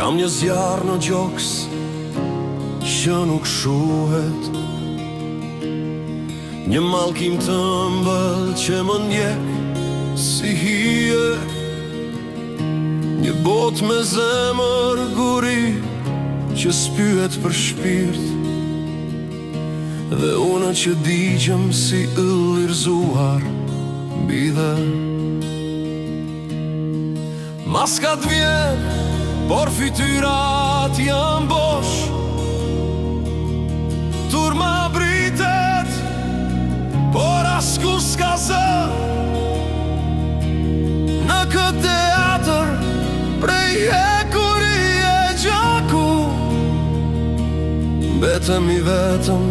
Kam një zjarë në gjoks që nuk shuhet, një mallkim të ëmbël që më ndjek si hije, një bot me zemër guri që spyet për shpirt, dhe unë që digjem si yll i rzuar mbi dhe. Maskat vjen, por fytyrat janë bosh, turma britet, por asku s'ka zë. Në këtë teatër prej hekuri e gjaku, betëm i vetëm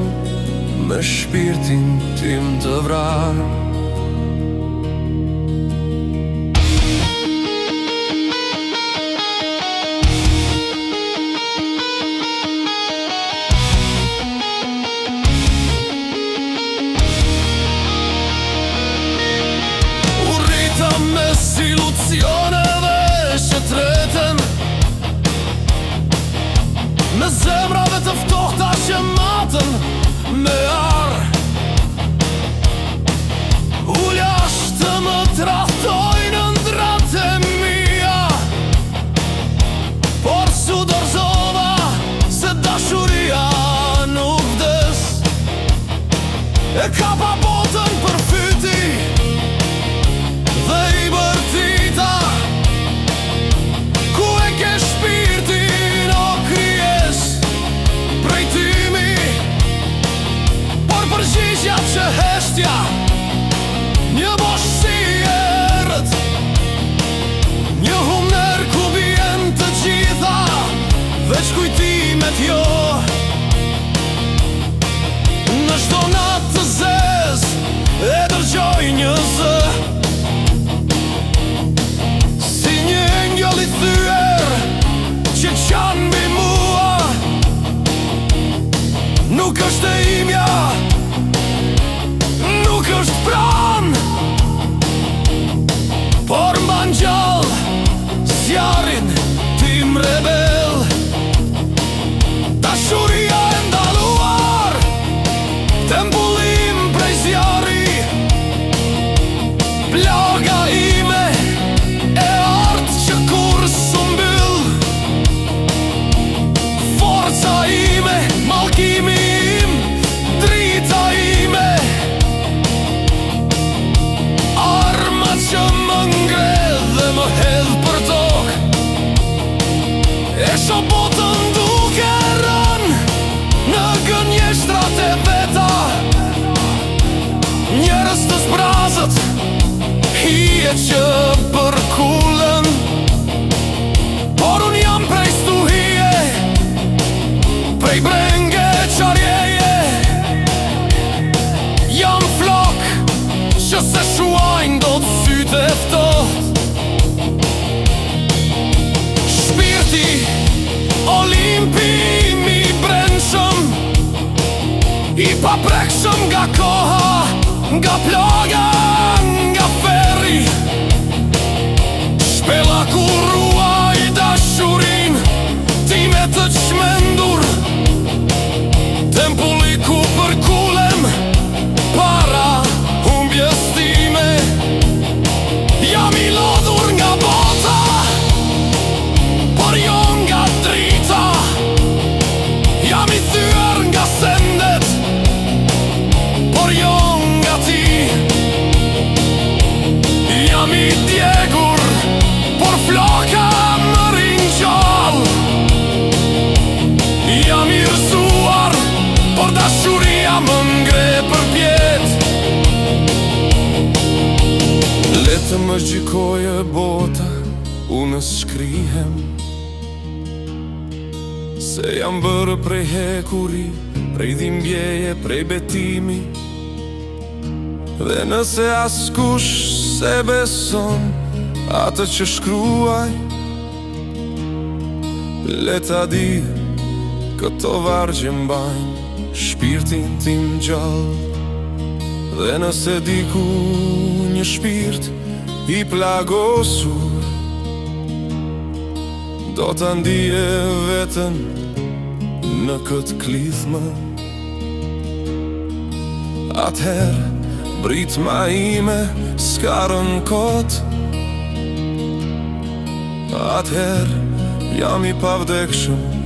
me shpirtin tim të vrarë. Ilusioneve që treten, me zemrave të ftohta që matën me arë. Uljash të më trahtojnë ndrat e mia, por su dorzova se dashuria nuk vdes. E kapa botën për fyti dhe i bërtita, ku e ke shpirtin o kryes prej tymi, por përgjigja që heshtja një bosh si erët, një humner ku bien të gjitha veç kujtimet jo. Në çdo natë të zez e dërgjoj një zë, i thyer që qanë mbi mua. Nuk është e imja, nuk është pran, por mban gjallë zjarin tim rebel. Dashuria e ndaluar, tempullim prej zjarri, plaga ime e art që kur s'u mbyll. Forca ime, mallkimi im, drita ime, arma që më ngredh dhe më hedh për tokë. E shoh botën duke rënë në gënjeshtrat e veta, njerëz të zbrazët, hije që përkullen, por unë jam prej stuhije, prej brenge qarjeje. Jam flok që se shuajnë do të sytë e ftoht. Shpirti olimpi mi brendshëm, i paprekshëm nga koha, nga plaga, nga ferri. Shpela ku ruaj dashurin time të çmendur, tempulli ku përkulem para humbjes time. Jam i lodhur nga bota, por jo nga drita. Jam i thyer nga sendet, por jo nga ti. Jam i djegur, por floka më ringjall. Jam i rëzuar, por dashuria më ngre për pjet. Letë më gjykoje bota, unë s'shkrihem, se jam bërë prej hekuri, prej dhimbjeje, prej betimi. Dhe nëse askush se beson atë që shkruaj, le ta di këto vargje mbajnë shpirtin tim gjallë. Dhe nëse diku një shpirt i plagosur, do ta ndije veten në këtë klithmë. Atëherë britma ime s'ka rënë kot. Atëherë jam i pavdekshëm